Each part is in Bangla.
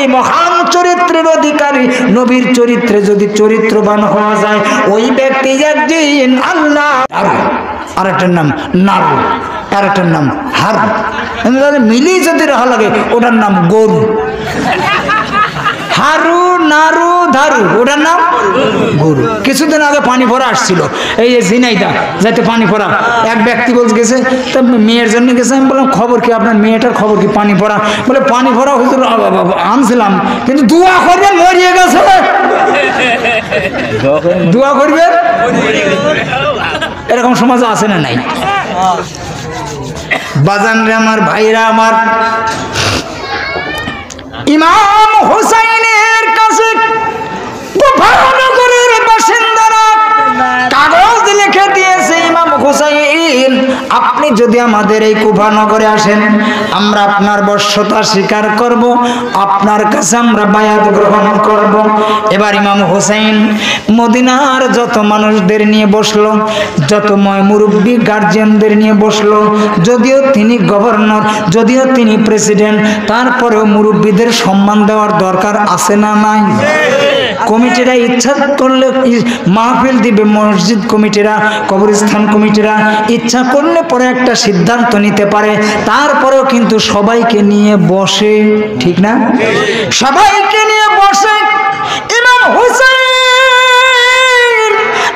নবী মহান চরিত্রের অধিকারী, নবীর চরিত্রে যদি চরিত্রবান হওয়া যায় ওই ব্যক্তি একদিন আল্লাহ। আর একটার নাম নারু, আর একটার নাম হার, মিলি যদি রাখা লাগে ওটার নাম গরু। হারু নারু ধারু ওটার নাম গরু। কিছুদিন আগে পানি ভরা আসছিল এই ঝিনাইদা যাইতে পানি ভরা, এক ব্যক্তি বলতে গেছে তা মেয়ের জন্য গেছে। আমি বললাম খবর কি আপনার মেয়েটার খবর কি? পানি ভরা। বলে পানি ভরা হুজুর আনছিলাম কিন্তু দোয়া করবে মরিয়ে গেছে। দোয়া করবে, এরকম সমাজে আছে না নাই? বাজান রে আমার ভাইরা আমার, ইমাম হুসাইনের কাছে কুফানগরের বাসিন্দারা কাগজ লিখে দিয়েছে, ইমাম হুসাইন আপনি যদি আমাদের এই কুফানগরে আসেন আমরা আপনার বর্ষতা স্বীকার করব, আপনার কাছে আমরা বায়াত গ্রহণ করব। এবার ইমাম হুসাইন মদিনার যত মানুষদের নিয়ে বসলো, যত মুরব্বী গার্জিয়ানদের নিয়ে বসলো। যদিও তিনি গভর্নর, যদিও তিনি প্রেসিডেন্ট, তারপরেও মুরব্বীদের সম্মান দেওয়ার দরকার আছে না নাই? কমিটিরা ইচ্ছা করলে মাহফিল দিবে, মসজিদ কমিটিরা, কবরস্থান কমিটিরা ইচ্ছা করলে পরে একটা সিদ্ধান্ত নিতে পারে, তারপরেও কিন্তু সবাইকে নিয়ে বসে, ঠিক না? সবাইকে নিয়ে বসে ইমাম হুসাইন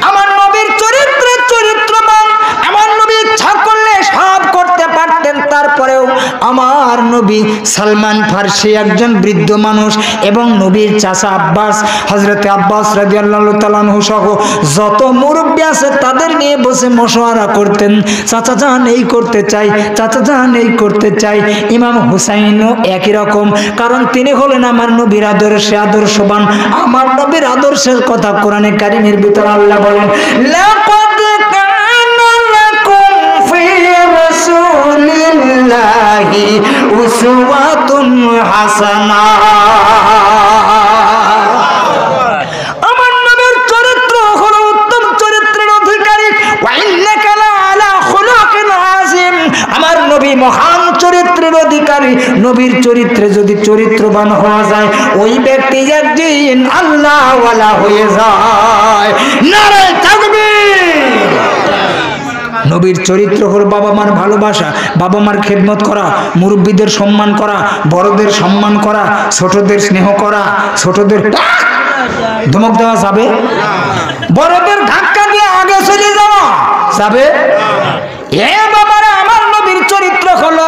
আমার নবীর চরিত্রে চরিত্রবান, আমার নবী ইচ্ছা করলে সব করতে পারতেন, তারপরেও আমার নবী সালমান ফার্সি একজন বৃদ্ধ মানুষ এবং নবীর চাচা আব্বাস, হযরতে আব্বাস রাদিয়াল্লাহু তাআলা আনহু সহ যত মুরব্বী আছে তাদের নিয়ে বসে মশওয়ারা করতেন। চাচা জান এই করতে চাই, চাচা জান এই করতে চাই। ইমাম হুসাইনও একই রকম, কারণ তিনি হলেন আমার নবীর আদর্শে আদর্শবান। আমার নবীর আদর্শের কথা কোরআনে কারীমের ভিতরে আল্লাহ বলেন, লাকাদ কানা লাকুম ফি রাসূলিল্লাহি উসওয়াতুন হাসানাহ। আমার নবীর চরিত্র হলো উত্তম চরিত্রের অধিকারী। ওয়া ইন্নাকা লাআলা খুলুকিন আযীম। আমার নবী মহান চরিত্রের অধিকারী, নবীর চরিত্রে যদি চরিত্রবান হওয়া যায় ওই ব্যক্তি একদিন আল্লাহওয়ালা হয়ে যায়। নারে তাকবীর। নবীর চরিত্র হলো বাবা মার ভালোবাসা, বাবা মার খেদমত করা, মুরব্বীদের সম্মান করা, বড়দের সম্মান করা, ছোটদের স্নেহ করা, ছোটদের ধমক দেওয়া যাবে, বড়দের ধাক্কা দিয়ে আগে চলে যাওয়া যাবে? এ বাবারা, আমার নবীর চরিত্র হলো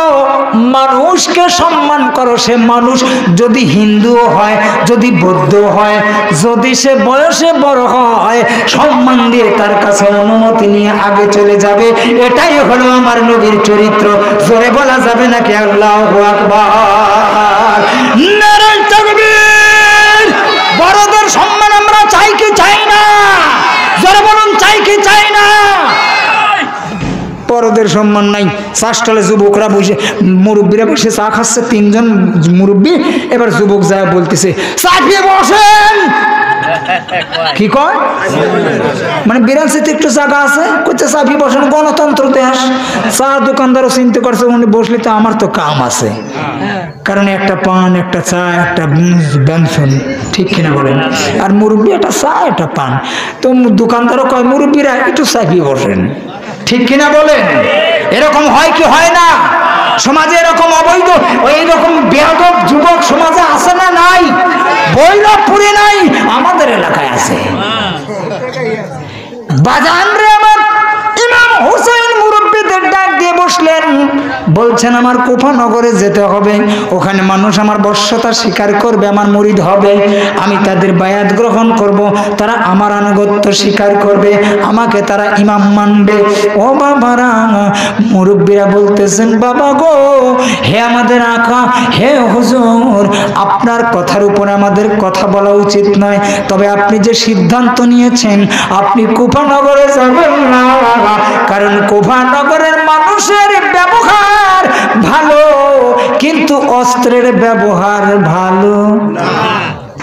মানুষকে সম্মান করো। সে মানুষ যদি হিন্দুও হয়, যদি বৌদ্ধ হয়, যদি সে বয়সে বড় হয়, সম্মান দিয়ে তার কাছে অনুমতি নিয়ে আগে চলে যাবে। এটাই হলো আমার নবীর চরিত্র। জোরে বলা যাবে নাকি আল্লাহু আকবার? নারে তাকবীর। বড়দের সম্মান আমরা চাই কি চাই না? জোরে বলুন, চাই কি চাই না? বড়দের সম্মান নাই। চাষতলে যুবকরা বসে, মুরব্বীরা বসে চা খাচ্ছে, তিনজন মুরব্বী। এবার যুবক যায় বলতেছে চাপিয়ে বসেন। কি কয়? মানে বিরানসিতে একটু জায়গা আছে, কইতে চাপিয়ে বসেন, গণতন্ত্র দেশ। চা দোকানদারও চিন্তা করছে উনি বসলে তো আমার তো কাম আছে, কারণ একটা পান, একটা চা, একটা ব্যঞ্জন, ঠিক কিনা বলেন? আর মুরব্বী একটা চা, একটা পান। তো দোকানদারও কয় মুরব্বীরা একটু চাপিয়ে বসেন, ঠিক কিনা বলেন? এরকম হয় কি হয় না? সমাজে এরকম অবৈধ, এইরকম বেয়াদব যুবক সমাজে আছে না নাই? বৈরবপুরে নাই, আমাদের এলাকায় আছে। বাজান রে আমার, ইমাম হুসাইন মুরব্বীদের ডাক দিয়ে বসলেন, বলছেন আমার কুফা নগরে যেতে হবে, ওখানে মানুষ আমার বর্ষতা স্বীকার করবে, আমার মুরিদ হবে, আমি তাদের বায়াত গ্রহণ করব, তারা আমার আনুগত্য স্বীকার করবে, আমাকে তারা ইমাম মানবে। ও বাবারা, মুরব্বীরা বলতেছেন বাবা গো, হে আমাদের আকা, হে হুজুর, আপনার কথার উপরে আমাদের কথা বলা উচিত নয়, তবে আপনি যে সিদ্ধান্ত নিয়েছেন আপনি কুফা নগরে যাবেন না, কারণ কুফা নগরের মানুষের ব্যবহার ভালো কিন্তু অস্ত্রের ব্যবহার ভালো না।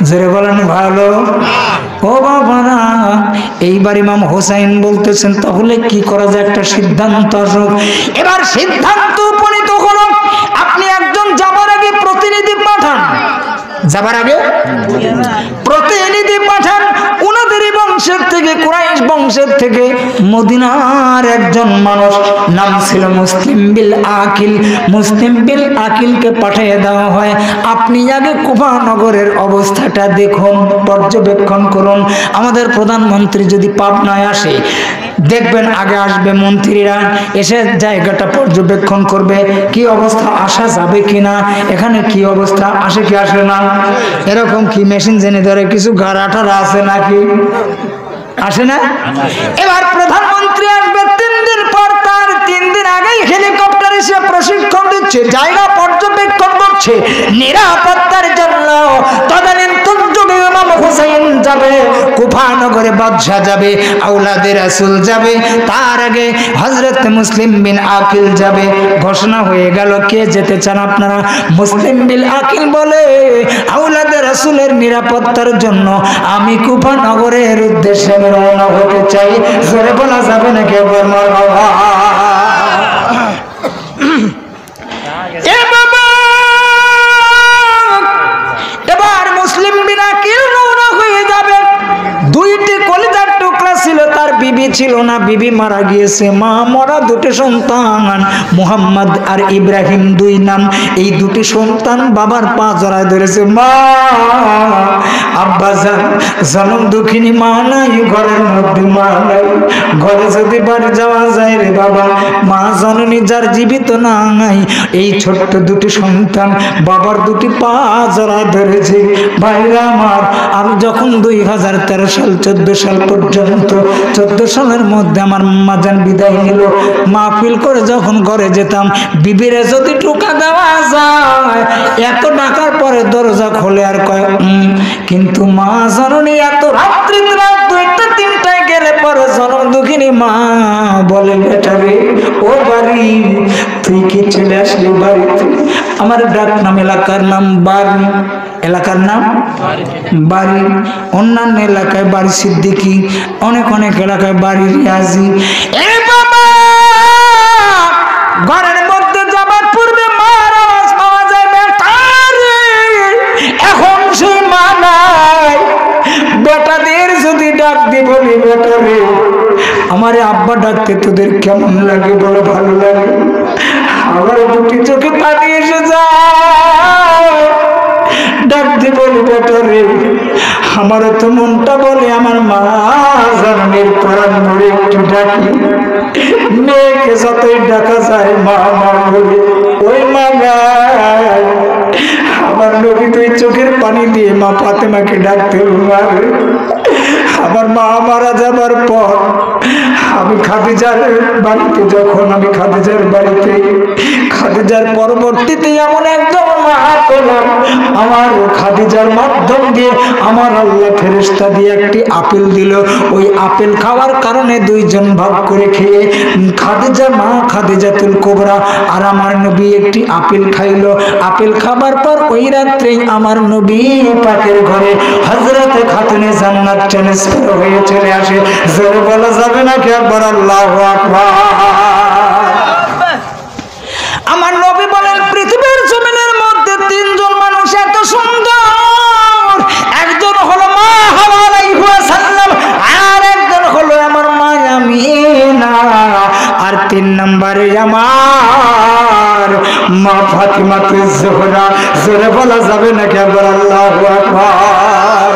জোরে বলেন ভালো। ও বাবারা, এইবার ইমাম হুসাইন বলতেছেন তাহলে কি করা যায়, একটা সিদ্ধান্ত আসুক। এবার সিদ্ধান্ত উপনীত হলো, আপনি একজন যাবার আগে প্রতিনিধি পাঠান, যাবার আগে প্রতিনিধি পাঠান উনাদেরই বংশের থেকে, কুরাইশ বংশের থেকে মদিনার একজন মানুষ, নাম ছিল মুসলিম বিল আকিল। মুসলিম বিল আকিলকে পাঠিয়ে দেওয়া হয়, আপনি আগে কুফা নগরের অবস্থাটা দেখুন, পর্যবেক্ষণ করুন। আমাদের প্রধানমন্ত্রী যদি পাবনায় আসে, দেখবেন আগে আসবে মন্ত্রীরা, এসে জায়গাটা পর্যবেক্ষণ করবে কি অবস্থা, আসা যাবে কিনা, এখানে কি অবস্থা, আসে কি আসে না, এরকম কি মেশিন জেনে ধরে কিছু গাড়া টাড়া আছে নাকি, আসে না। এবার প্রধানমন্ত্রী আসবে 3 দিন পর, তার 3 দিন আগেই হেলিকপ্টার এসে প্রশিক্ষণ দিচ্ছে, জায়গা পর্যবেক্ষণ করছে নিরাপত্তার জন্য। তদানীন্তন যুগে ইমাম হুসাইন যাবে, কুফা নগরে বাদশা যাবে, আওলাদে রাসূল যাবে, তার আগে হযরত মুসলিম বিন আকিল যাবে। ঘোষণা হয়ে গেল, কে যেতে চান আপনারা? মুসলিম বিন আকিল বলে, আওলাদে রাসূলের নিরাপত্তার জন্য আমি কুফা নগরের উদ্দেশ্যে রওনা হতে চাই। জোরে বলা যাবে না কে মারহাবা। এবার মুসলিম বিন আকিল রওনা হয়ে যাবে। 2টি কলিজার টুকরা ছিল, তার বিবি ছিল না, বিবি মারা গিয়েছে, মা মরা, 2টি সন্তান মুহাম্মদ আর ইব্রাহিম 2 নাম। এই 2টি সন্তান বাবার পা জড়ায় ধরেছে, মা আব্বা জান, জনম দুঃখিনী মা নাই, ঘরের মধ্যে মা নাই, ঘরে যদি বাড়ি যাওয়া যায় রে বাবা, মা জননী যার জীবিত না নাই। এই ছোট্ট 2টি সন্তান বাবার 2টি পা জড়ায় ধরেছে। ভাইরা আমার, আমি যখন 2013 সাল 14 সাল পর্যন্ত, 14 সালের মধ্যে আমার মা জান বিদায় নিল, মাহফিল করে যখন ঘরে যেতাম, বিবিরে যদি টোকা দেওয়া যায়, এত ডাকার পরে দরজা খোলে আর কয় কিন্তু মা জননী এত রাত্রি, রাত 2টা 3টায় গেলে পরে জনম দুঃখিনী মা বলে, বেটা রে ও বাড়ি, তুই কি চলে আসলি বাড়িতে? আমার ডাক নাম, এলাকার নাম বাড়ি, এলাকার নাম বাড়ি, অন্যান্য এলাকায় বাড়ি সিদ্দিকি, অনেক অনেক এলাকায় বাড়ি রিয়াজি। এ বাবা, ঘরের মধ্যে যাবার পূর্বে মার আওয়াজ পাওয়া যায়, বেটা রে, এখন সেই মা নাই। বেটাদের যদি ডাক দি বলি, বেটা রে আমারে আব্বা ডাকতে তোদের কেমন লাগে? বলো ভালো লাগে। আমার 2টি চোখে পানি এসে যায়, ডাকতে বলি, বেটা রে আমারও তো মনটা বলে আমার মা জননীর পরাণ ধরে একটু ডাকি। মেয়েকে যতই ডাকা যায় মা মা বলে, ওই মা গায়। আমার নবী 2 চোখের পানি দিয়ে মা ফাতেমাকে ডাকতে পারে। আমার মা মারা যাবার পর আমি খাদিজার বাড়িতে, যখন আমি খাদিজার বাড়িতে, খাদিজার পরবর্তীতে এমন একজন মা পেলাম, আমার খাদিজার মাধ্যম দিয়ে আমার আল্লাহ ফেরেশতা দিয়ে একটি আপেল দিল। ওই আপেল খাওয়ার কারণে 2 জন ভাগ করে খেয়ে, খাদিজা মা খাদিজাতুল কুবরা আর আমার নবী একটি আপেল খাইল। আপেল খাবার পর ওই রাত্রেই আমার নবী পাকের ঘরে হযরতে খাতুনে জান্নাত ট্রান্সফার হয়ে চলে আসে। জোরে বলা যাবে না কি আকবার, আল্লাহু আকবার। আমার নবী বলেন, পৃথিবীর জমিনের মধ্যে 3 জন মানুষ এত সুন্দর, একজন হলো মা হাওয়া আলাইহি ওয়াসাল্লাম, আর একজন হলো আমার মা আমিনা, আর 3 নম্বরে আমার মা ফাতিমাতুজ জোহরা। জোরে বলা যাবে না কি আকবার, আল্লাহু আকবার।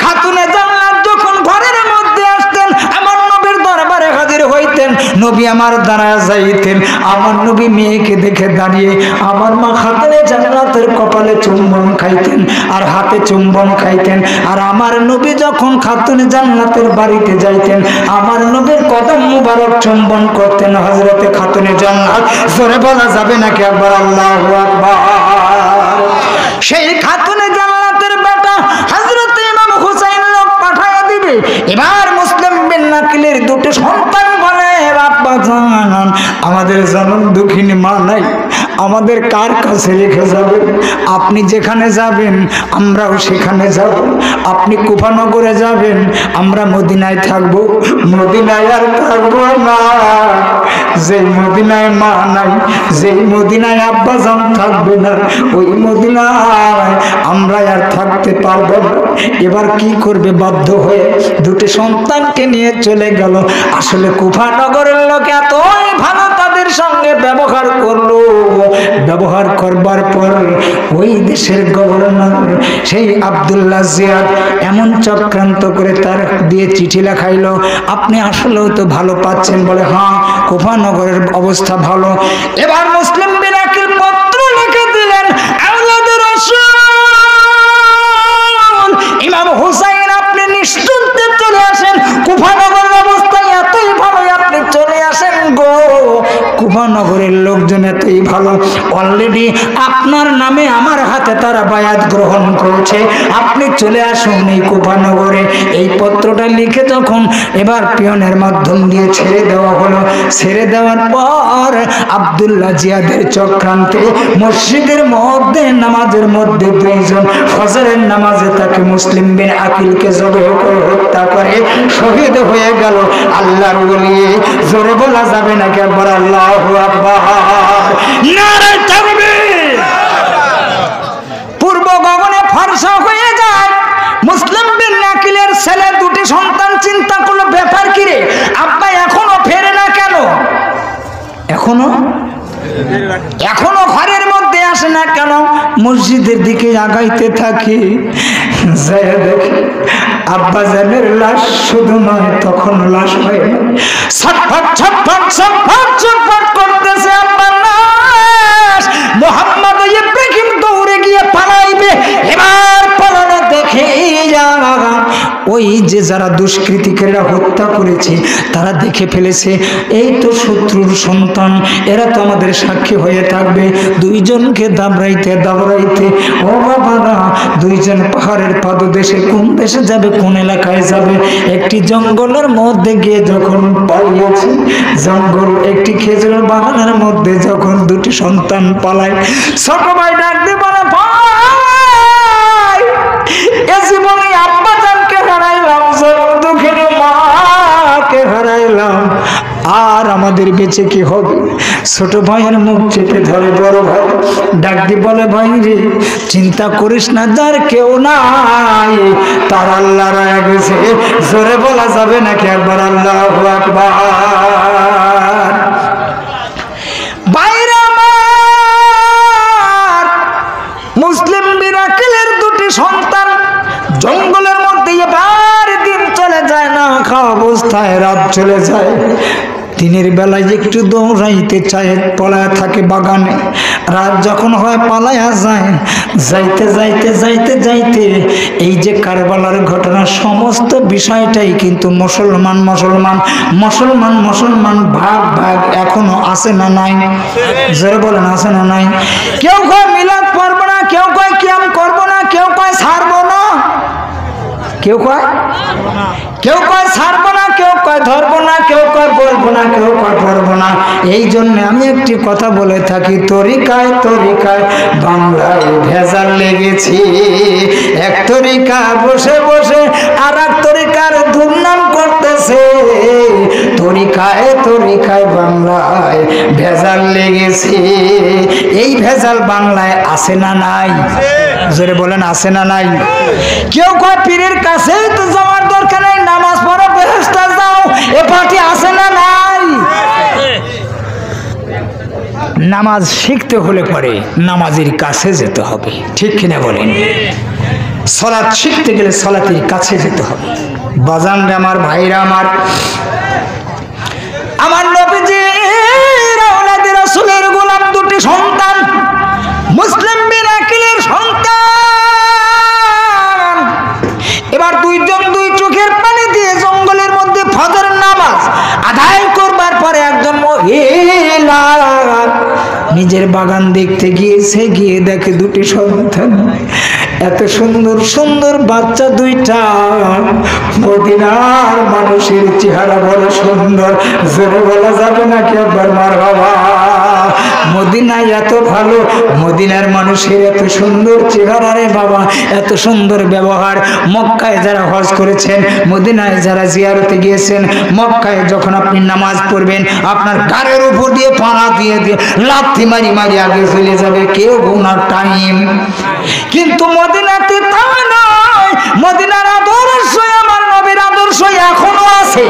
খাতুনে জান্নাত যখন ঘরের মধ্যে আসতেন, আমার নবীর দরবারে হাজির হইতেন, নবী আমার দাঁড়ায় যাইতেন। আমার নবী মেয়েকে দেখে দাঁড়িয়ে আমার মা খাতুনে জান্নাতের কপালে চুম্বন খাইতেন আর হাতে চুম্বন খাইতেন। আর আমার নবী যখন খাতুনে জান্নাতের বাড়িতে যাইতেন, আমার নবীর কদম মুবারক চুম্বন করতেন হযরতে খাতুনে জান্নাত। জোরে বলা যাবে নাকি একবার, আল্লাহু আকবার। সেই খাতুনে জান্নাতের বেটা হযরত ইমাম হুসাইন লোক পাঠায় দিবে। এবার মুসলিম বিন আকিলের 2টি সন্তান বলে, আব্বা জান আমাদের জনম দুঃখিনী মা নাই, আমাদের কার কাছে রেখে যাবেন? আপনি যেখানে যাবেন আমরাও সেখানে যাব। আপনি কুফা নগরে যাবেন, আমরা মদিনায় থাকবো। মদিনায় আর থাকবো না, যেই মদিনায় মা নাই, যেই মদিনায় আব্বাজান থাকবে না, ওই মদিনায় আমরা আর থাকতে পারবো না। এবার কি করবে? বাধ্য হয়ে দুটি সন্তানকে নিয়ে চলে গেল। আসলে কুফা নগরের লোক এতই ভালো তাদের সঙ্গে ব্যবহার করলো। ব্যবহার করবার পর ওই দেশের গভর্নর সেই আব্দুল্লাহ জিয়াদ এমন চক্রান্ত করে তার দিয়ে চিঠি লেখাইলো, আপনি আসলেও তো ভালো পাচ্ছেন? বলে হ্যাঁ, কুফা নগরের অবস্থা ভালো। এবার মুসলিম বিন আকিল পত্র লিখে দিলেন, আওলাদুর রাসূল ইমাম হুসাইন আপনি নিশ্চিন্তে চলে আসেন, কুফা নগরের অবস্থা এতই ভালো, আপনি চলে আসেন গো। কুফা নগরের লোকজন এতই ভালো, অলরেডি আপনার নামে আমার হাতে তারা বায়াত গ্রহণ করেছে, আপনি চলে আসুন এই কুফা নগরে। এই পত্রটা লিখে যখন এবার পিয়নের মাধ্যম দিয়ে ছেড়ে দেওয়া হলো, ছেড়ে দেওয়ার পর আব্দুল্লাহ জিয়াদের চক্রান্তে মসজিদের মধ্যে নামাজের মধ্যে দুইজন ফজরের নামাজে তাকে মুসলিম বিন আকিলকে জবাই করে হত্যা করে শহীদ হয়ে গেল। আল্লাহর ওলি, জোরে বলা যাবে না কি একবার আল্লাহু আকবার, নারে তাকবীর। পূর্ব গগনে ফর্সা হয়ে যায়। মুসলিম বিন আকিলের ছেলে দুটি সন্তান চিন্তা করলো, ব্যাপার কি রে, আব্বা এখনো ফেরে না কেন? এখনো ঘরের মধ্যে আসে না কেন? মসজিদের দিকে আগাইতে থাকি, আব্বা জানের লাশ শুধু নয়, তখন লাশ হয় ছটফট ছটফট ছটফট ছটফট করতেছে আব্বার লাশ। মোহাম্মদ ইব্রাহিম দৌড়ে গিয়ে পালাইবে, এবার পালানো দেখে ওই যে যারা দুষ্কৃতিকারীরা হত্যা করেছে তারা দেখে ফেলেছে, এই তো শত্রুর সন্তান, এরা তো আমাদের সাক্ষী হয়ে থাকবে। দুইজনকে দাবড়াইতে দাবড়াইতে, ও বাবারা, দুইজন পাহাড়ের পাদদেশে, কোন দেশে যাবে, কোন এলাকায় যাবে, একটি জঙ্গলের মধ্যে গিয়ে যখন পালিয়েছে, জঙ্গল একটি খেজুরের বাগানের মধ্যে যখন দুটি সন্তান পালায়, ছোট ভাই ডাক দিয়ে বলে, ভাই এ জীবনে আব্বা জানকে হারাইলাম, দুঃখের মাকে হারাইলাম, আর আমাদের বেঁচে কি হবে? ছোট ভাইয়ের মুখ চেপে ধরে বড় ভাই, ডাক দিয়ে বলে, ভাই রে চিন্তা করিস না, যার কেউ নাই তার আল্লাহ রয়ে গেছে। জোরে বলা যাবে নাকি একবার আল্লাহু আকবার। বাইরে আমার মুসলিম বিন আকিলের দুটি সন্তান জঙ্গলের মধ্যে এবার দিন চলে যায়, না খাওয়া অবস্থায় রাত চলে যায়। দিনের বেলায় একটু দৌড়াইতে চায়, পলায় থাকে বাগানে, রাত যখন হয় পালায়া যায়। যাইতে যাইতে যাইতে যাইতে এই যে কারবালার ঘটনা, সমস্ত বিষয়টাই কিন্তু মুসলমান মুসলমান মুসলমান মুসলমান ভাগ ভাগ এখনো আছে না নাই? জোরে বলেন, আছে না নাই? কেউ কয় মিলাদ পড়বো না, কেউ কয় কিয়াম করবো না, কেউ কয় ছাড়বো না, কেউ কয় ছাড়বো না, কেউ কয় ধরবো না, কেউ কয় বলবো না, কেউ কয় পড়বো না। এই জন্য আমি একটি কথা বলে থাকি, তরিকায় তরিকায় বাংলায় ভেজাল লেগেছি। এক তরিকা বসে বসে আর এক তরিকার দুর্নাম করতেছে, তরিকায় তরিকায় বাংলায় ভেজাল লেগেছি। এই ভেজাল বাংলায় আছে না নাই? জোরে বলেন, আছে না নাই? কেউ কয় পীরের কাছেই তো যাওয়ার দরকার নাই, নামাজ পড়ো বেহেশতে যাও, এ পার্টি আছে না নাই? নামাজ শিখতে হলে পরে নামাজের কাছে যেতে হবে, ঠিক কিনা বলেন? সালাত শিখতে গেলে সালাতের কাছে যেতে হবে। বাজান রে আমার, ভাইরা আমার, আমার নবীজির আওলাদে রাসূলের গোলাম দুটি সন্তান, মুসলিম বিন আকিলের সন্তান, এবার দুইজন দুই চোখের পানি দিয়ে জঙ্গলের মধ্যে ফজর নামাজ আদায় করবার পরে একজন মহিলা নিজের বাগান দেখতে গিয়েছে, গিয়ে দেখে দুটি সন্তান, এত সুন্দর সুন্দর বাচ্চা দুইটা, মদিনার মানুষের চেহারা বড় সুন্দর, জোরে বলা যাবে নাকি একবার মারহাবা। মদিনা এত ভালো, মদিনার মানুষের এত সুন্দর চেহারা রে বাবা, এত সুন্দর ব্যবহার। মক্কায় যারা হজ করেছেন, মদিনায় যারা জিয়ারতে গিয়েছেন, মক্কায় যখন আপনি নামাজ পড়বেন আপনার গাড়ির উপর দিয়ে পাড়া দিয়ে দিয়ে লাথি মারি মারি আগে চলে যাবে, কেউ গুনার টাইম। কিন্তু মদিনাতে তা নয়, মদিনার আদর্শ আমার নবীর আদর্শ এখনো আছে।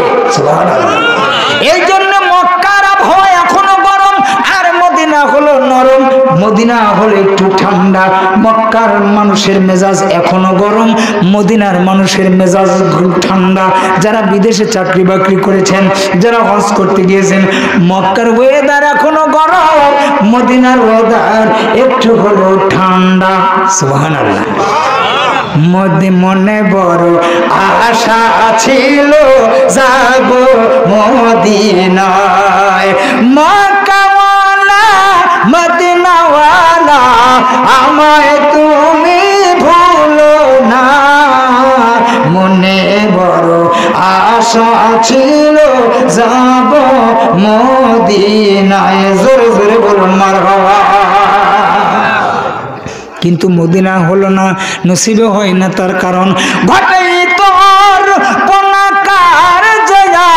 এই জন্য মক্কার আবহাওয়া এখনো গরম, আর মদিনা হলো নরম, মদিনা হলো একটু ঠান্ডা। মক্কার মানুষের মেজাজ এখনো গরম, মদিনার মানুষের মেজাজ ঠান্ডা। যারা বিদেশে চাকরি বাকরি করেছেন, যারা হজ করতে গিয়েছেন, মক্কার ওয়েদার এখনো গরম, মদিনার ওয়েদার একটু হলো ঠান্ডা। সুবহানাল্লাহ। মনে বড় আশা ছিল যাব মদিনায়, মক্কাওয়ালা মদিনাওয়ালা আমায় তুমি ভুলো না। মনে বড় আশা ছিল যাব মদিনায়, জোরে জোরে বলুন মারহাবা। কিন্তু মদিনা হলো না, নসিবে হয় না। তার কারণ ঘটেই তোর পনাকার জয়া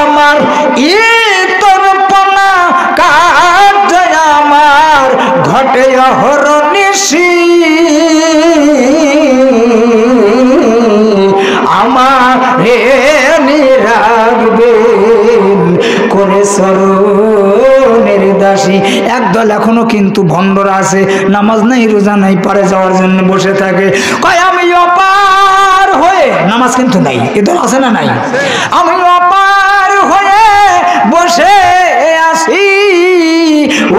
আমার, ই তোর পনাকার জয়া আমার, ঘটে অহরনিশি আমার হে নিরাগবেন করে সরণের দাসী। একদল এখনো কিন্তু ভণ্ডরা আছে, নামাজ নাই রোজা নাই, পারে যাওয়ার জন্য বসে থাকে, কয় আমি অপার হয়ে, নামাজ কিন্তু নাই, এদল আছে না নাই, আমি অপার হয়ে বসে আসি,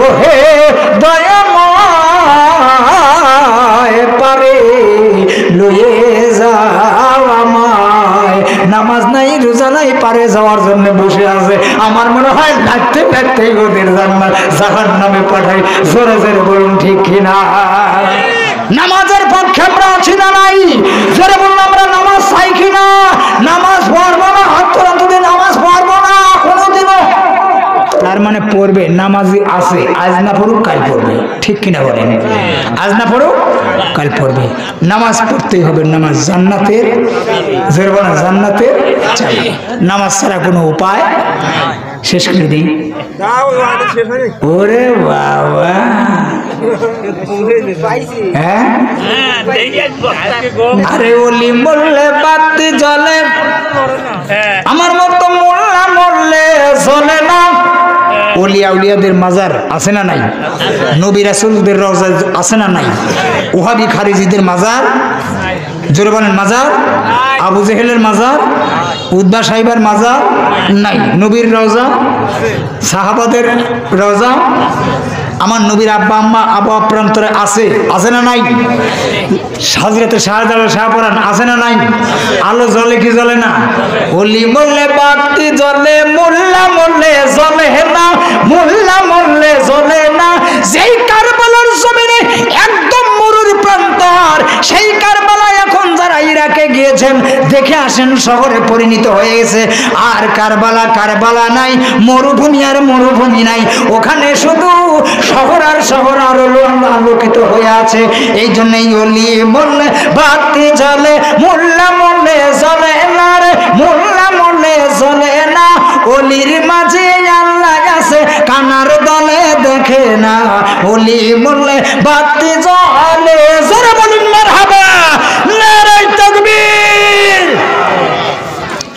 ওহে দয়াময় পারে লয়ে যাও আমায়। নামাজ নাই রোজা নাই, পারে যাওয়ার জন্য বসে আছে। আমার মনে হয় নাচতে নাচতে ওদের জাহান্নামে পাঠাই। জোরে জোরে বলুন ঠিক কিনা? নামাজের পক্ষে আমরা আছি না নাই? জোরে বলুন আমরা নামাজ চাই কিনা? নামাজ পড়বো না, হাত তোলা তুলে নামাজ পড়বো না কোনোদিনও। তার মানে পড়বে, নামাজি আছে, আজ না পড়ুক কাল পড়বে, ঠিক কিনা বলেন? আজ না পড়ুক কাল পড়বে। নামাজ পড়তেই হবে, নামাজ জান্নাতের, জোরে বলেন জান্নাতের চাবি। নামাজ ছাড়া কোনো উপায়। শেষ করে দিই। ওরে বাবা, হ্যাঁ, আরে ওলি মরলে বাতি জ্বলে, আমার মতো মোল্লা মরলে জ্বলে না। ওলিয়া উলিয়াদের মাজার আছে না নাই? নবী রাসূলদের রওজা আছে না নাই? ওহাবি খারিজিদের মাজার, জোরে বলেন মাজার, আবু জেহেলের মাজার, উদ্বা সাহিবার মাজার নাই। নবীর রওজা, সাহাবাদের রওজা, আমার নবীর আব্বা আম্মা আবু প্রান্তরে আছে, আছে না নাই? হযরত শাহজালাল শাহপরান আছে না নাই? আলো জ্বলে কি জ্বলে না? ওলি মরলে বাতি জ্বলে, মোল্লা মরলে জ্বলে না, মোল্লা মরলে জ্বলে না। যেই কারবালার জমিনে একদম মরুর প্রান্তর, সেই কারবালা এখন যারা ইরাকে গিয়েছেন দেখে আসেন, শহরে পরিণত হয়ে গেছে। আর কারবালা কারবালা নাই, মরুভূমি আর মরুভূমি নাই, ওখানে শুধু শহর আর শহর আরো আলোকিত হয়ে আছে। এই জন্যই ওলি মরলে বাতি জ্বলে, মোল্লা মরলে জ্বলে না রে, মোল্লা মরলে জ্বলে না। ওলির মাঝে আল্লাহ আছে, কানার দলে দেখে না। ওলি মরলে বাতি জ্বলে, জোরে বলুন মারহাবা, নারে তাকবীর।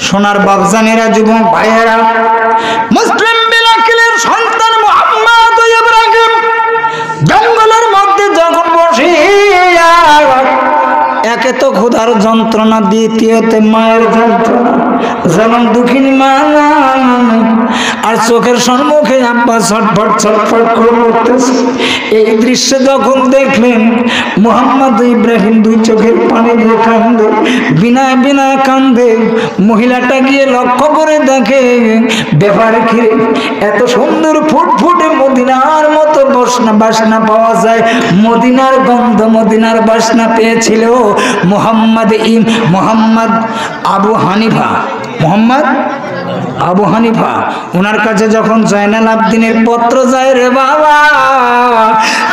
সোনার বাপজানেরা, যুবক ভাইয়েরা, মুসলিম বিলাকিলের সন্তান মুহাম্মদ ইব্রাহিম জঙ্গলের মধ্যে যখন বসিয়া, একে তো ক্ষুধার যন্ত্রণা, দ্বিতীয়তে মায়ের যন্ত্রণা, যেমন দুঃখিনী মা, আর চোখের সম্মুখে আব্বা ছটফট ছটফট করে উঠতেছে। এই দৃশ্য যখন দেখলেন, মুহাম্মদ ইব্রাহিম দুই চোখের পানি দিয়ে কান্দে, বিনায় বিনায় কান্দে। মহিলাটা গিয়ে লক্ষ্য করে দেখে, ব্যাপারে কি এত সুন্দর ফুটফুটে মদিনার মতো বাসনা পাওয়া যায়। মদিনার গন্ধ, মদিনার বাসনা পেয়েছিল মোহাম্মদ আবু হানিফা, মোহাম্মদ আবু হানিফা। ওনার কাছে যখন জয়নাল আবদিনের পত্র যায় রে বাবা,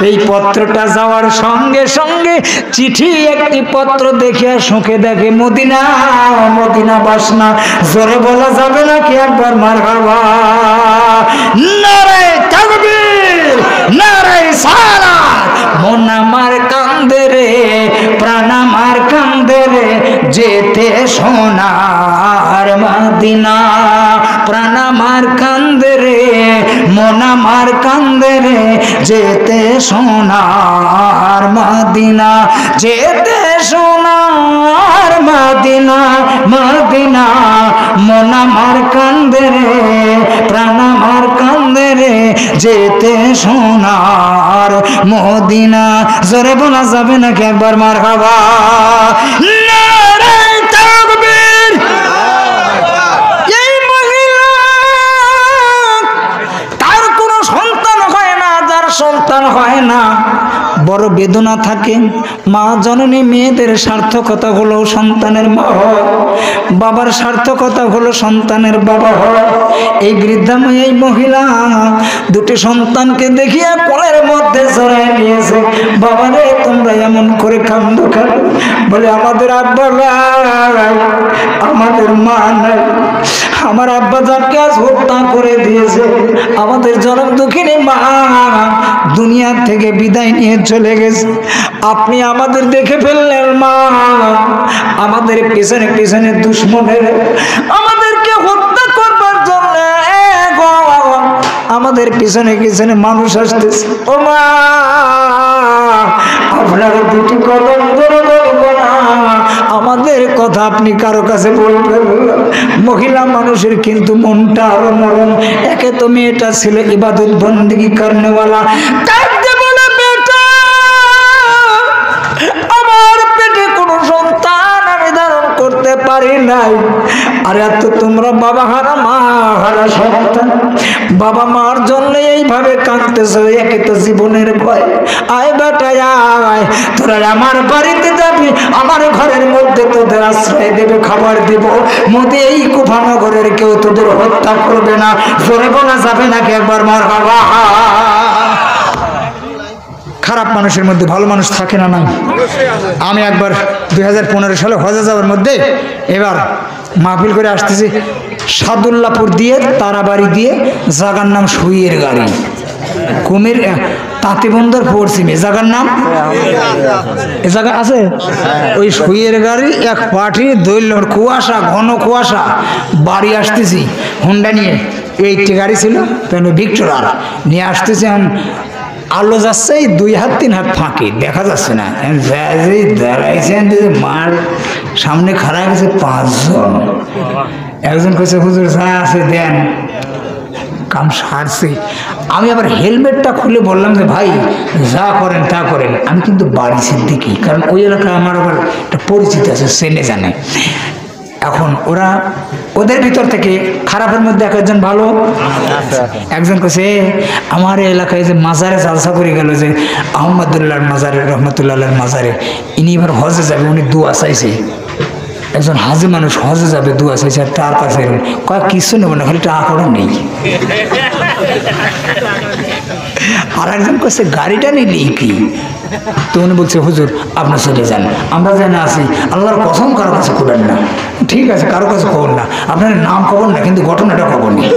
এই পত্রটা যাওয়ার সঙ্গে সঙ্গে চিঠি একটি পত্র দেখিয়া সুখে দেখে মদিনা, মদিনা বাসনা। জোরে বলা যাবে নাকি একবার মারহাবা? নারে তাকবীর, নারে সালাত। মন আমার কান্দে রে, প্রাণ আমার কান্দে রে, যেতে সোনার মদিনা। প্রাণ আমার কান্দে রে, মন আমার কান্দে রে, যেতে সোনার মদিনা, যেতে সোনার মদিনা, মদিনা। মন আমার কান্দে রে, প্রাণ আমার কান্দে রে, যেতে সোনার মদিনা। জোরে বলা যাবে নাকি একবার মারহাবা? নারে তাকবীর। এই মহিলা, তার কোনো সন্তান হয় না, যার সন্তান হয় না বড় বেদনা থাকে। মা জননী মেয়েদের সার্থকতা হলো সন্তানের মা হয়, বাবার সার্থকতা হলো সন্তানের বাবা হয়। এই বৃদ্ধাময় এই মহিলা দুটি সন্তানকে দেখিয়া কোলের মধ্যে জড়ায় নিয়েছে। বাবারে তোমরা এমন করে কান্দো কেন? বলে আমাদের আব্বা নাই, আমাদের মা নাই, আমার আব্বা যাকে আজ হত্যা করে দিয়েছে। আমাদের জনম দুঃখিনী মা দুনিয়া থেকে বিদায় নিয়ে চলে গেছে। আপনি আমাদের দেখে ফেললেন মা, আমাদের পিছনে পিছনে দুশ্মনের আমাদেরকে হত্যা করবার জন্য আমাদের পিছনে পিছনে মানুষ আসতেছে। ও মা, আপনার দুটি কদম ধরে বলবো না, আমাদের কথা আপনি কারো কাছে বলবেন। মহিলা মানুষের কিন্তু মনটা আরো নরম। একে তো মেয়েটা ছিল ইবাদত বন্দেগী করনেওয়ালা, কাঁদতে বলে বেটা আমার পেটে কোনো সন্তান আমি ধারণ করতে পারি নাই। আর এত তোমরা বাবা হারা মা হারা সন্তান, বাবা মার জন্য এইভাবে কাঁদতেছ, একে তো জীবনের ভয়। আয় বেটা আয়, তোরা আমার বাড়িতে যাবি, আমার ঘরের মধ্যে তোদের আশ্রয় দেবে, খাবার দেব। মোদে এই কুফানগরের কেউ তোদের হত্যা করবে না। জোরে বলা যাবে নাকি একবার মারহাবা? খারাপ মানুষের মধ্যে ভালো মানুষ থাকে না? নাই। আমি একবার 2015 সালে হজে যাওয়ার মধ্যে এবার মাহফিল করে আসতেছি সাদুল্লাপুর দিয়ে তারাবাড়ি দিয়ে, জায়গার নাম সুইয়ের গাড়ি, কুমির তাঁতিবন্দর পশ্চিমে জায়গার নাম এ জায়গা আছে। ওই সুইয়ের গাড়ি এক পাঠি দৈল্যর কুয়াশা, ঘন কুয়াশা, বাড়ি আসতেছি হুন্ডা নিয়ে। এইটি গাড়ি ছিল ভিক্টোরার নিয়ে আসতেছি। আলো যাচ্ছে 2 হাত 3 হাত ফাঁকি, দেখা যাচ্ছে না। দাঁড়াইছেন মার সামনে খাড়া গেছে 5 জন। একজন কইছে হুজুর যা আছে দেন, কাম সারছে। আমি আবার হেলমেটটা খুলে বললাম যে ভাই যা করেন তা করেন, আমি কিন্তু বাড়ি সিদ্দিকি, কারণ ওই এলাকায় আমার আবার একটা পরিচিত আছে, চেনে জানে। এখন ওরা ওদের ভিতর থেকে খারাপের মধ্যে একজন ভালো, একজন কাছে আমার এলাকায় যে মাজারে জালসা করে গেল যে আহমদুল্লাহর মাজারে, রহমতুল্লাহর মাজারে, ইনি এবার হজে যাবে, উনি দোয়া চাইছে। একজন হাজি মানুষ হজে যাবে, দোয়া চাইছে, আর তার কাছে কয়েক কিছু নেব না, খালি টাকা করে নেই। আর একজন কাছে গাড়িটা নিলেই কি, তো উনি বলছে হুজুর আপনার চলে যান, আমরা যেন আসি, আল্লাহর কসম কারো কাছে করেন না। ঠিক আছে, কারো কাছে খবর না, আপনার নাম খবর না, কিন্তু ঘটনাটা খবর নেই।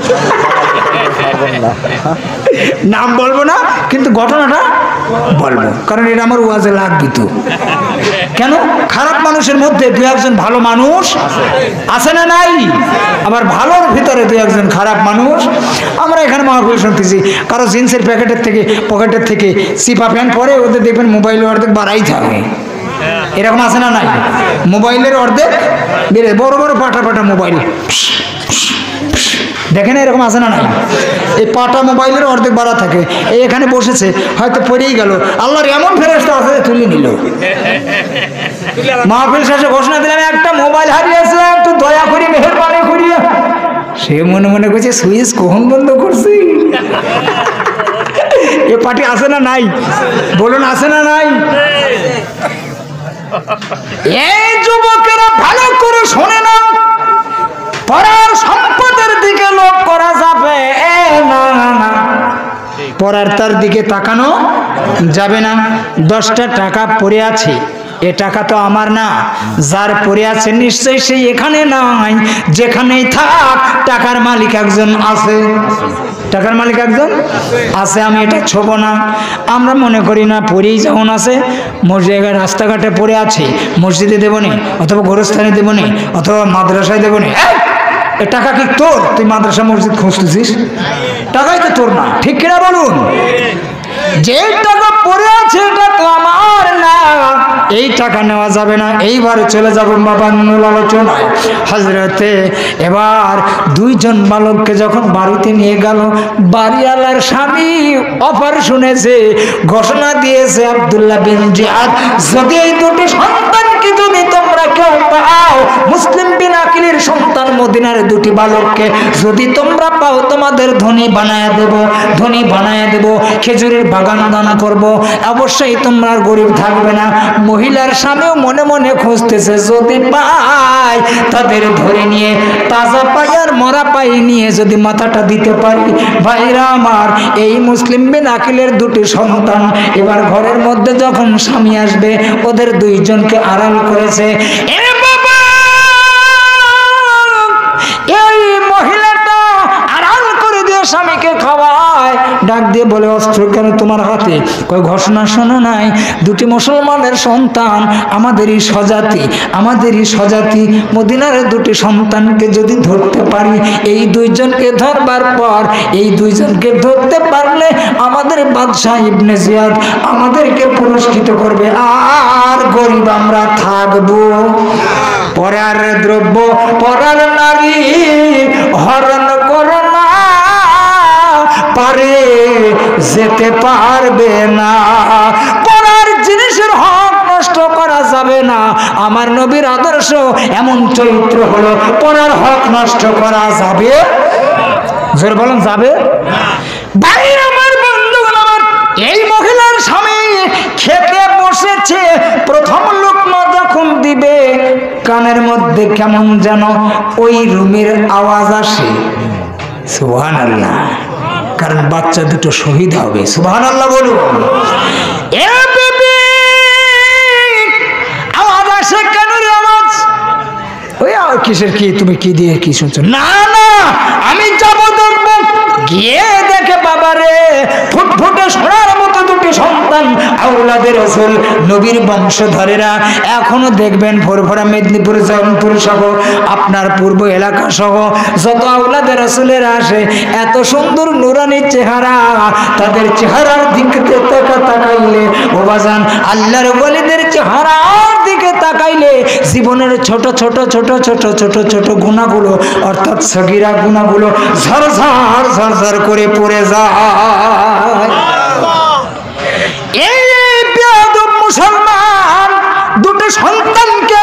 নাম বলবো না, কিন্তু ঘটনাটা বলবো, কারণ এটা আমার ওয়াজে লাগবে। তো কেন? খারাপ মানুষের মধ্যে 2-1 ভালো মানুষ আছে না নাই? আবার ভালোর ভিতরে 2-1 খারাপ মানুষ। আমরা এখানে মাহফিল শুনতেছি, কারো জিন্সের পকেটের থেকে চিপা প্যান্ট পরে, ওদের দেখবেন মোবাইলের অর্ধেক বাড়াই থাকে, এরকম আছে না নাই? মোবাইলের অর্ধেক বেড়ে, বড় বড় পাটা পাটা মোবাইল দেখেন, এরকম আছে না নাই? এই পাটা মোবাইলের অর্ধেক বাড়া থাকে। এই এখানে বসেছে, হয়তো পড়েই গেল, আল্লাহর এমন ফেরেশতা আছে তুলে নিল। মাহফিল শেষে ঘোষণা দিলাম একটা মোবাইল হারিয়েছে, একটু দয়া করি মেহেরবানি করিয়া। সে মনে মনে করছে সুইচ কখন বন্ধ করছি। এ পার্টি আছে না নাই? বলুন আছে না নাই? এই যুবকেরা ভালো করে শোনে না, পরার সম্পদের দিকে লোভ করা যাবে না, পরার তার দিকে তাকানো যাবে না। 10টা টাকা পড়ে আছে, এ টাকা তো আমার না, যার পড়ে আছে নিশ্চয়ই সে এখানে নাই, যেখানেই থাক টাকার মালিক একজন আছে, টাকার মালিক একজন আছে, আমি এটা ছোব না। আমরা মনে করি না পড়েই যেমন আছে, মসজিদের রাস্তাঘাটে পড়ে আছে, মসজিদে দেবো নি, অথবা গোরস্থানে দেবো নি, অথবা মাদ্রাসায় দেবো নি। এ টাকা কি তোর? তুই মাদ্রাসা মসজিদ খুঁজতেছিস, টাকাই তো তোর না, ঠিক কিনা বলুন? যে টাকা পড়ে আছে এটা তো আমার না, এই টাকা নেওয়া যাবে না। এইবারে চলে যাব বাবানুল আলোচনায়। হযরতে এবার 2জন বালককে যখন বাড়িতে নিয়ে গেল, বাড়িওয়ালার স্বামী অফার শুনেছে, ঘোষণা দিয়েছে আব্দুল্লাহ বিন জিয়াদ, যদি এই দুটি সন্তানকে যদি তোমরা কেউ পাও, মুসলিম বিন আকিলের সন্তান মদিনার 2টি বালককে যদি তোমরা পাও, তোমাদের ধনী বানায় দেব, ধনী বানায় দেব, খেজুরের বাগান দান করব, অবশ্যই তোমরা গরিব থাকবে না। মহিলার স্বামীও মনে মনে খুঁজতেছে, যদি পাই তাদের ধরে নিয়ে তাজা পাই আর মরা পাই নিয়ে যদি মাথাটা দিতে পারি। ভাইরা আমার, এই মুসলিম বিন আকিলের 2টি সন্তান এবার ঘরের মধ্যে যখন স্বামী আসবে, ওদের 2জনকে আড়াল করেছে। এই মহিলাটা আড়াল করে দিয়ে স্বামীকে খাওয়ায়, ডাক দিয়ে বলে, অস্ত্র কেন তোমার হাতে? কই ঘোষণা শোনো নাই, 2টি মুসলমানের সন্তান, আমাদেরই স্বজাতি, আমাদেরই স্বজাতি, মদিনার 2টি সন্তানকে যদি ধরতে পারি, এই 2জনকে ধরবার পর, এই 2জনকে ধরতে পারলে আমাদের বাদশাহ ইবনে জিয়াদ আমাদেরকে পুরস্কৃত করবে, আর গরিব আমরা থাকবো। পরার দ্রব্য পরার নারী হরণ করো না, পারে যেতে পারবে না, পরার জিনিসের হক নষ্ট করা যাবে না। আমার নবীর আদর্শ এমন চরিত্র হলো, পরার হক নষ্ট করা যাবে, জোর বলেন যাবে। ভাই আমার, বন্ধুগণ আমার, এই মহিলার স্বামী খেতে বসেছে, প্রথম লোকমা যখন দিবে, কানের মধ্যে কেমন যেন ওই রুমের আওয়াজ আসে, সুবহানাল্লাহ, কারণ বাচ্চা 2টো শহীদ হবে, সুবহানাল্লাহ বলুন। এ বেবি, আওয়াজ আসে, কানের আওয়াজ, ওই কিসের, কি তুমি কি দিয়ে কি শুনছো? না না, আমি যাব দেখব। গিয়ে দেখে বাবারে, ফুটফুটে সোনার মতো 2টি সন্তান, আওলাদে রাসূল, নবীর বংশধরেরা। এখনো দেখবেন ভোরভরা মেদিনীপুর, জয়পুর সহ আপনার পূর্ব এলাকা সহ যত আওলাদে রাসূলেরা আসে, এত সুন্দর নুরানি চেহারা, তাদের চেহারার দিকে তাকাইলে ও বাজান, আল্লাহর ওয়ালিদের চেহারার দিকে তাকাইলে জীবনের ছোট ছোট ছোট ছোট ছোট ছোট গুনাহগুলো, অর্থাৎ সগীরা গুনাহগুলো ঝরঝর ঝরঝর করে পড়ে যায়। এই বেয়াদব মুসলমান 2টি সন্তানকে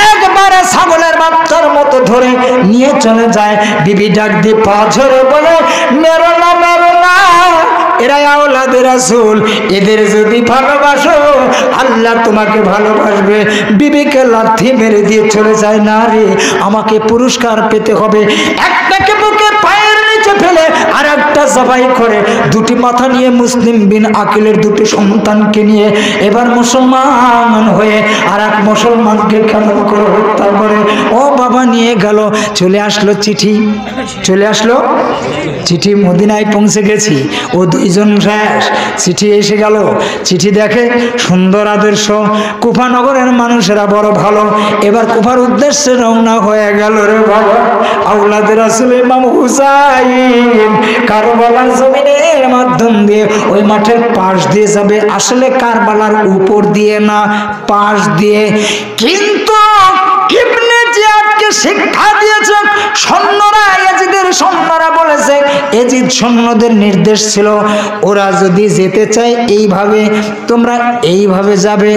একবারে ছাগলের বাচ্চার মতো ধরে নিয়ে চলে যায়। বিবি ডাক দিয়ে পা ঝরে বলে, মেরো না, মেরো না, এরা আওলাদে রাসূল, এদের যদি ভালোবাসো আল্লাহ তোমাকে ভালোবাসবে। বিবিকে লাথি মেরে দিয়ে চলে যায়। না রে, আমাকে পুরস্কার পেতে হবে। একটাকে বুকে পায়ের নিচে ফেলে আর একটা জবাই করে 2টি মাথা নিয়ে মুসলিম বিন আকিলের 2টি সন্তানকে নিয়ে এবার মুসলমান হয়ে আর এক মুসলমানকে কেমন করে হত্যা করে ও বাবা নিয়ে গেল। চলে আসলো চিঠি, চলে আসলো চিঠি, মদিনায় পৌঁছে গেছি, ও 2জন শেষ। চিঠি এসে গেল, চিঠি দেখে সুন্দর আদর্শ, কুফা নগরের মানুষেরা বড় ভালো। এবার কুফার উদ্দেশ্যে রওনা হয়ে গেল রে বাবা। আওলাদে রাসূল ইমাম হুসাইন কারবালার জমিনের মাধ্যম দিয়ে ওই মাঠের পাশ দিয়ে যাবে, আসলে কারবালার উপর দিয়ে না, পাশ দিয়ে। কিন্তু ইবনে জিয়াদকে শিক্ষা দিয়েছে সৈন্যরা, ইয়াজিদের সৈন্যরা বলেছে, ইয়াজিদ সৈন্যদের নির্দেশ ছিল, ওরা যদি যেতে চায় এইভাবে, তোমরা এইভাবে যাবে,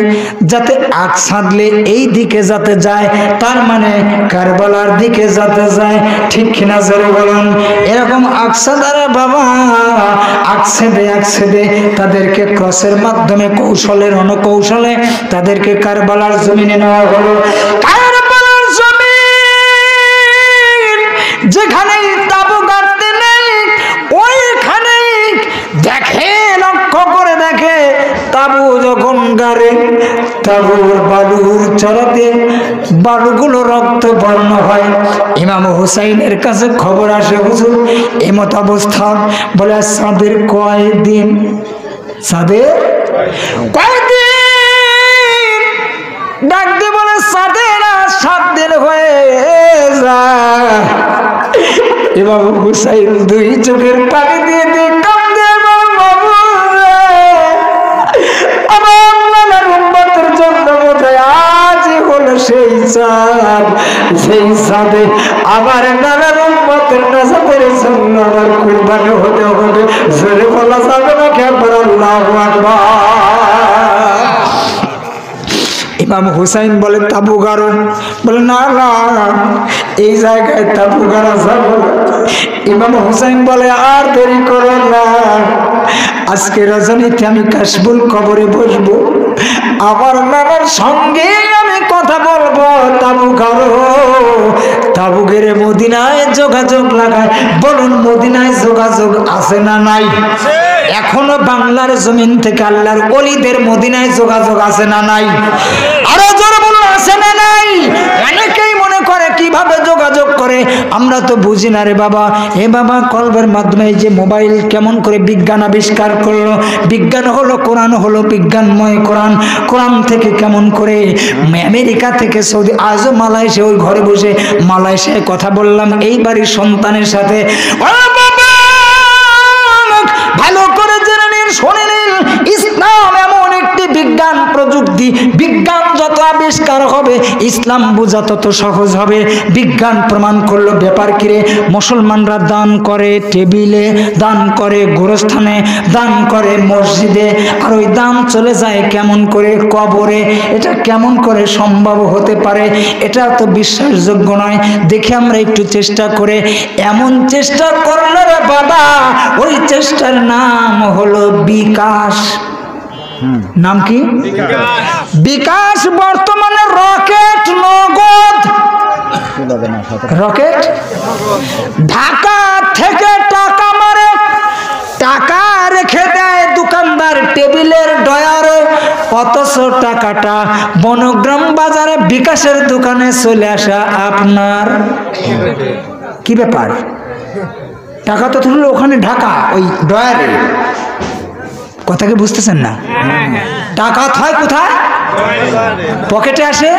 যাতে আগ ছাদলে এই দিকে যাতে যায়, তার মানে কারবালার দিকে যাতে যায়। ঠিক কিনা জোরে বলুন? এরকম আকসাদারে বাবা, আকছেদে তাদেরকে ক্রসের মাধ্যমে কৌশলের অনকৌশলে তাদেরকে কারবালার জমিনে নেওয়া হলো। কারবালার জমিন যেখানে তাবুর বালুর চরাতে বালুগুলো রক্ত বর্ণ হয়। ইমাম হুসাইনের কাছে খবর আসে, হুজুর এমত অবস্থা। বলে সাদের কয়দিন? সাদের কয়দিন? ডাক দিয়ে বলে সাদের 7 দিন হয়ে যায়। ইমাম হুসাইন 2 চোখের পানি দিয়ে দিয়ে কাঁদে, আমার নানার উম্মতের জন্য বোধহয় আজই হলো সেই চাঁদ, সেই চাঁদে আমার নানার উম্মতের নাজাতের জন্য আমার কুরবানি হতে হবে। জোরে বলা যাবে না কেবল আল্লাহু আকবার। ইমাম হুসাইন বলে তাবু গাড়ো। বলে না না, এই জায়গায় তাবু গাড়া যাবে না। ইমাম হুসাইন বলে আর দেরি করো না, আজকে রজনীতে আমি কাশবুল কবরে বসবো, আমার নানার সঙ্গে আমি কথা বলবো। তাবু গাড়ো। তাবু গেড়ে মদিনায় যোগাযোগ লাগায়। বলুন মদিনায় যোগাযোগ আছে না নাই? এখনো বাংলার জমিন থেকে আল্লাহর ওলিদের মদিনায় যোগাযোগ আছে না নাই? আরো জোরে বলুন আছে না নাই? অনেকেই মনে করে কিভাবে যোগাযোগ করে, আমরা তো বুঝি না রে বাবা। এ বাবা, কলবের মাধ্যমে যে মোবাইল কেমন করে বিজ্ঞান আবিষ্কার করলো। বিজ্ঞান হলো কোরআন, হলো বিজ্ঞানময় কোরআন। কোরআন থেকে কেমন করে আমেরিকা থেকে সৌদি, আজও মালয়েশিয়া, ওই ঘরে বসে মালয়েশিয়ায় কথা বললাম এই বাড়ির সন্তানের সাথে। ভালো করে জেনে নিন, শুনে নিন, ইসলাম এমন একটি বিজ্ঞান প্রযুক্তি। বিজ্ঞান যত আবিষ্কার হবে ইসলাম বোঝা তত সহজ হবে। বিজ্ঞান প্রমাণ করলো ব্যাপার কিরে, মুসলমানরা দান করে টেবিলে, দান করে গোরস্থানে, দান করে মসজিদে, আর ওই দান চলে যায় কেমন করে কবরে। এটা কেমন করে সম্ভব হতে পারে? এটা তো বিশ্বাসযোগ্য নয়। দেখে আমরা একটু চেষ্টা করে, এমন চেষ্টা করলে রে বাবা, ওই চেষ্টার নাম হলো বিকাশ। নাম কি? বিকাশ। বর্তমানে রকেট, নগদ রকেট। ঢাকা থেকে টাকা মারে, টাকা রেখে দেয় দোকানদার টেবিলের ডয়ারে, অথচ টাকাটা বনগ্রাম বাজারে বিকাশের দোকানে চলে আসা আপনার। কি ব্যাপার? টাকা তো তুললো ওখানে ঢাকা ওই ডয়ারে। কথা কি বুঝতেছেন না? টাকা হয় কোথায়? পকেটে আসে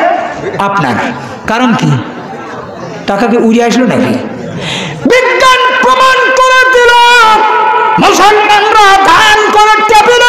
আপনার। কারণ কি? টাকা কি উড়ে আসলো নাকি? বিজ্ঞান প্রমাণ করে দিল মুসলমানরা দান করে টেবিলে